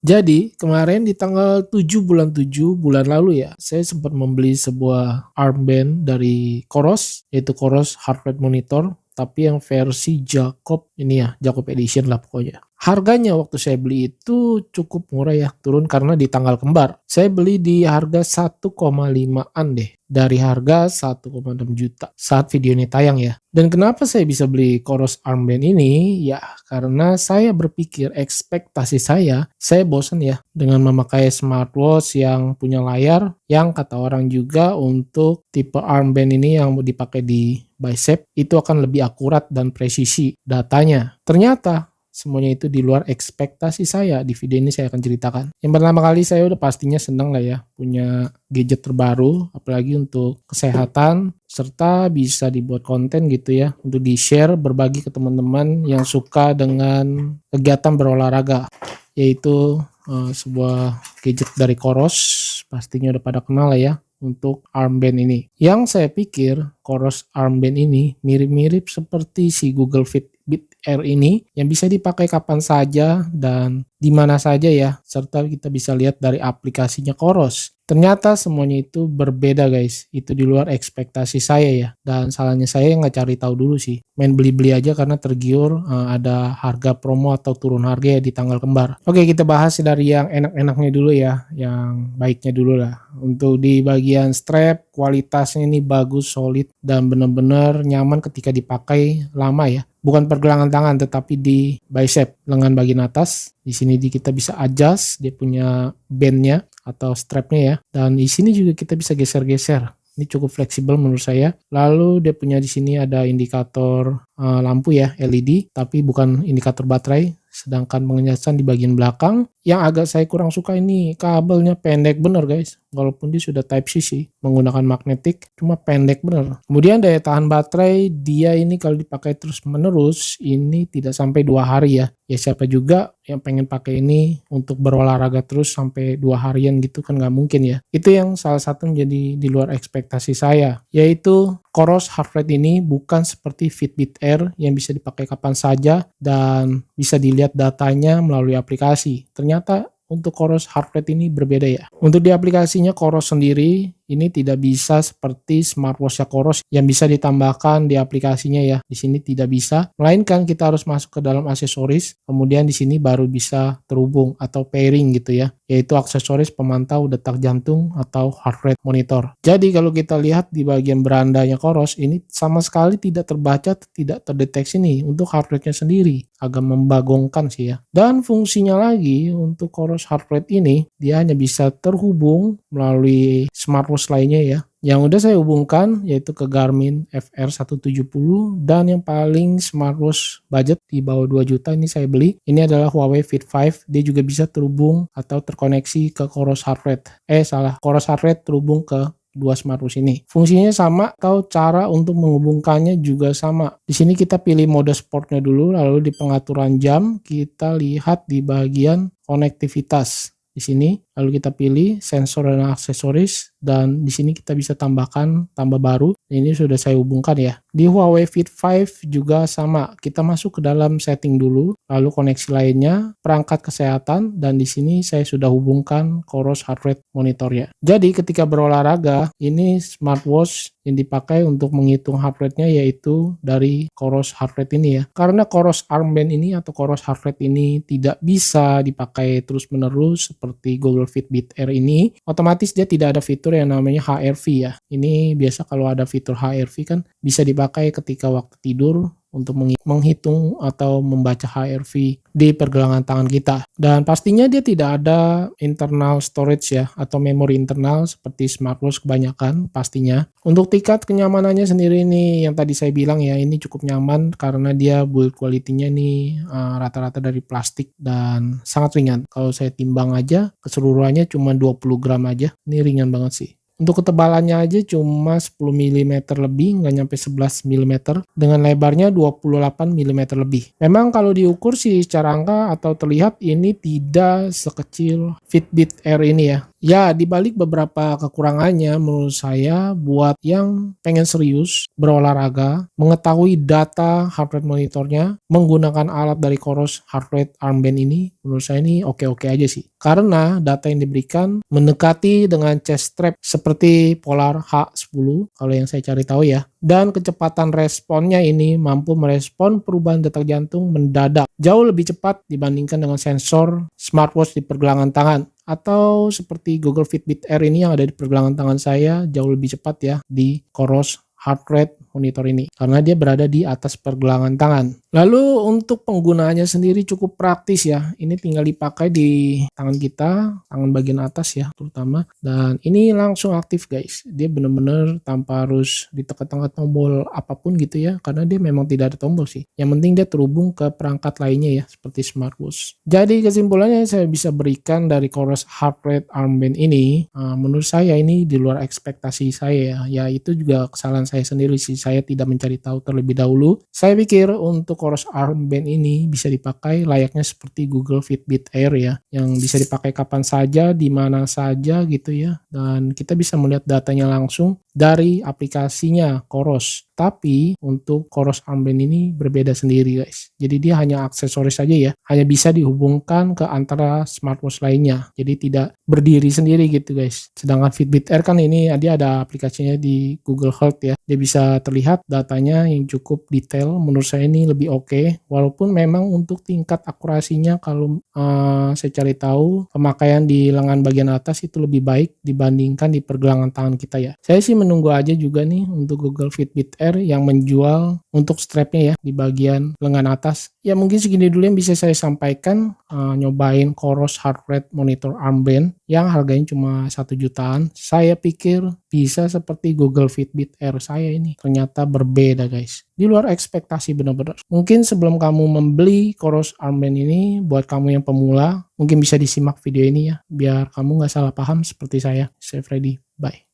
Jadi kemarin di tanggal 7 bulan 7 bulan lalu ya, saya sempat membeli sebuah armband dari Coros, yaitu Coros Heart Rate Monitor, tapi yang versi Jacob ini ya, Jacob Edition lah pokoknya. Harganya waktu saya beli itu cukup murah ya, turun karena di tanggal kembar. Saya beli di harga 1,5-an deh, dari harga 1,6 juta saat video ini tayang ya. Dan kenapa saya bisa beli Coros armband ini? Ya, karena saya berpikir ekspektasi saya bosan ya dengan memakai smartwatch yang punya layar yang kata orang juga untuk tipe armband ini yang dipakai di bicep itu akan lebih akurat dan presisi datanya. Ternyata semuanya itu di luar ekspektasi saya. Di video ini saya akan ceritakan. Yang pertama kali saya udah pastinya senang lah ya punya gadget terbaru, apalagi untuk kesehatan, serta bisa dibuat konten gitu ya, untuk di-share, berbagi ke teman-teman yang suka dengan kegiatan berolahraga, yaitu sebuah gadget dari Coros, pastinya udah pada kenal lah ya, untuk armband ini. Yang saya pikir Coros armband ini mirip-mirip seperti si Google Fitbit Air ini yang bisa dipakai kapan saja dan di mana saja ya, serta kita bisa lihat dari aplikasinya Coros. Ternyata semuanya itu berbeda guys, itu di luar ekspektasi saya ya, dan salahnya saya nggak cari tahu dulu sih, main beli-beli aja karena tergiur ada harga promo atau turun harga ya di tanggal kembar. Oke, kita bahas dari yang enak-enaknya dulu ya, yang baiknya dulu lah. Untuk di bagian strap, kualitasnya ini bagus, solid, dan benar-benar nyaman ketika dipakai lama ya. Bukan pergelangan tangan tetapi di bicep, lengan bagian atas. Di sini kita bisa adjust dia punya bandnya atau strapnya ya. Dan di sini juga kita bisa geser-geser. Ini cukup fleksibel menurut saya. Lalu dia punya di sini ada indikator lampu ya, LED, tapi bukan indikator baterai. Sedangkan pengecasan di bagian belakang. Yang agak saya kurang suka ini kabelnya pendek bener guys. Walaupun dia sudah Type-C sih, menggunakan magnetik, cuma pendek bener. Kemudian daya tahan baterai, dia ini kalau dipakai terus menerus, ini tidak sampai 2 hari ya. Ya siapa juga yang pengen pakai ini untuk berolahraga terus sampai 2 harian gitu kan nggak mungkin ya. Itu yang salah satu menjadi di luar ekspektasi saya, yaitu Coros Heart Rate ini bukan seperti Fitbit Air yang bisa dipakai kapan saja dan bisa dilihat datanya melalui aplikasi. Ternyata untuk Coros Heart Rate ini berbeda ya. Untuk di aplikasinya Coros sendiri ini tidak bisa seperti smartwatch Coros yang bisa ditambahkan di aplikasinya ya. Di sini tidak bisa, melainkan kita harus masuk ke dalam aksesoris, kemudian di sini baru bisa terhubung atau pairing gitu ya, yaitu aksesoris pemantau detak jantung atau heart rate monitor. Jadi kalau kita lihat di bagian berandanya Coros ini sama sekali tidak terbaca, tidak terdeteksi nih untuk heart rate-nya sendiri. Agak membagongkan sih ya. Dan fungsinya lagi untuk Coros Heart Rate ini, dia hanya bisa terhubung melalui smartwatch lainnya ya. Yang udah saya hubungkan yaitu ke Garmin FR170 dan yang paling smartwatch budget di bawah 2 juta ini saya beli. Ini adalah Huawei Fit 5. Dia juga bisa terhubung atau terkoneksi ke Coros Heart Rate. Coros Heart Rate terhubung ke dua smartwatch ini. Fungsinya sama atau cara untuk menghubungkannya juga sama. Di sini kita pilih mode sportnya dulu, lalu di pengaturan jam kita lihat di bagian konektivitas. Di sini lalu kita pilih sensor dan aksesoris dan di sini kita bisa tambahkan tambah baru. Ini sudah saya hubungkan ya. Di Huawei Fit 5 juga sama. Kita masuk ke dalam setting dulu, lalu koneksi lainnya, perangkat kesehatan, dan di sini saya sudah hubungkan Coros Heart Rate monitornya. Jadi ketika berolahraga, ini smartwatch yang dipakai untuk menghitung heart rate-nya yaitu dari Coros Heart Rate ini ya. Karena Coros armband ini atau Coros Heart Rate ini tidak bisa dipakai terus-menerus seperti Google Fitbit Air ini, otomatis dia tidak ada fitur yang namanya HRV ya. Ini biasa kalau ada fitur HRV kan bisa dipakai ketika waktu tidur untuk menghitung atau membaca HRV di pergelangan tangan kita. Dan pastinya dia tidak ada internal storage ya, atau memori internal seperti smartwatch kebanyakan pastinya. Untuk tingkat kenyamanannya sendiri ini yang tadi saya bilang ya, ini cukup nyaman karena dia build quality-nya ini rata-rata dari plastik dan sangat ringan. Kalau saya timbang aja keseluruhannya cuma 20 gram aja, ini ringan banget sih. Untuk ketebalannya aja cuma 10 mm lebih, nggak nyampe 11 mm, dengan lebarnya 28 mm lebih. Memang kalau diukur sih secara angka atau terlihat ini tidak sekecil Fitbit Air ini ya. Ya, dibalik beberapa kekurangannya menurut saya buat yang pengen serius berolahraga, mengetahui data heart rate monitornya, menggunakan alat dari Coros Heart Rate Armband ini, menurut saya ini oke-oke aja sih. Karena data yang diberikan mendekati dengan chest strap seperti Polar H10 kalau yang saya cari tahu ya. Dan kecepatan responnya ini mampu merespon perubahan detak jantung mendadak jauh lebih cepat dibandingkan dengan sensor smartwatch di pergelangan tangan. Atau seperti Google Fitbit Air ini yang ada di pergelangan tangan saya jauh lebih cepat ya di Coros Heart Rate Monitor ini karena dia berada di atas pergelangan tangan. Lalu untuk penggunaannya sendiri cukup praktis ya. Ini tinggal dipakai di tangan kita, tangan bagian atas ya terutama. Dan ini langsung aktif guys. Dia benar-benar tanpa harus ditekan-tekan tombol apapun gitu ya. Karena dia memang tidak ada tombol sih. Yang penting dia terhubung ke perangkat lainnya ya seperti smartwatch. Jadi kesimpulannya saya bisa berikan dari Coros Heart Rate Armband ini, menurut saya ini di luar ekspektasi saya ya. Ya itu juga kesalahan saya sendiri sih. Saya tidak mencari tahu terlebih dahulu. Saya pikir untuk Coros Armband ini bisa dipakai layaknya seperti Google Fitbit Air ya, yang bisa dipakai kapan saja, di mana saja gitu ya, dan kita bisa melihat datanya langsung dari aplikasinya Coros. Tapi untuk Coros Armband ini berbeda sendiri guys. Jadi dia hanya aksesoris saja ya, hanya bisa dihubungkan ke antara smartwatch lainnya. Jadi tidak berdiri sendiri gitu guys. Sedangkan Fitbit Air kan ini dia ada aplikasinya di Google Health ya. Dia bisa terlihat datanya yang cukup detail. Menurut saya ini lebih oke. Walaupun memang untuk tingkat akurasinya kalau saya cari tahu pemakaian di lengan bagian atas itu lebih baik dibandingkan di pergelangan tangan kita ya. Saya sih menunggu aja juga nih untuk Google Fitbit Air yang menjual untuk strapnya ya di bagian lengan atas. Ya mungkin segini dulu yang bisa saya sampaikan, nyobain Coros Heart Rate Monitor Armband yang harganya cuma 1 jutaan. Saya pikir bisa seperti Google Fitbit Air saya ini. Ternyata berbeda guys. Di luar ekspektasi benar-benar. Mungkin sebelum kamu membeli Coros Armband ini, buat kamu yang pemula, mungkin bisa disimak video ini ya. Biar kamu nggak salah paham seperti saya. Saya Freddy. Bye.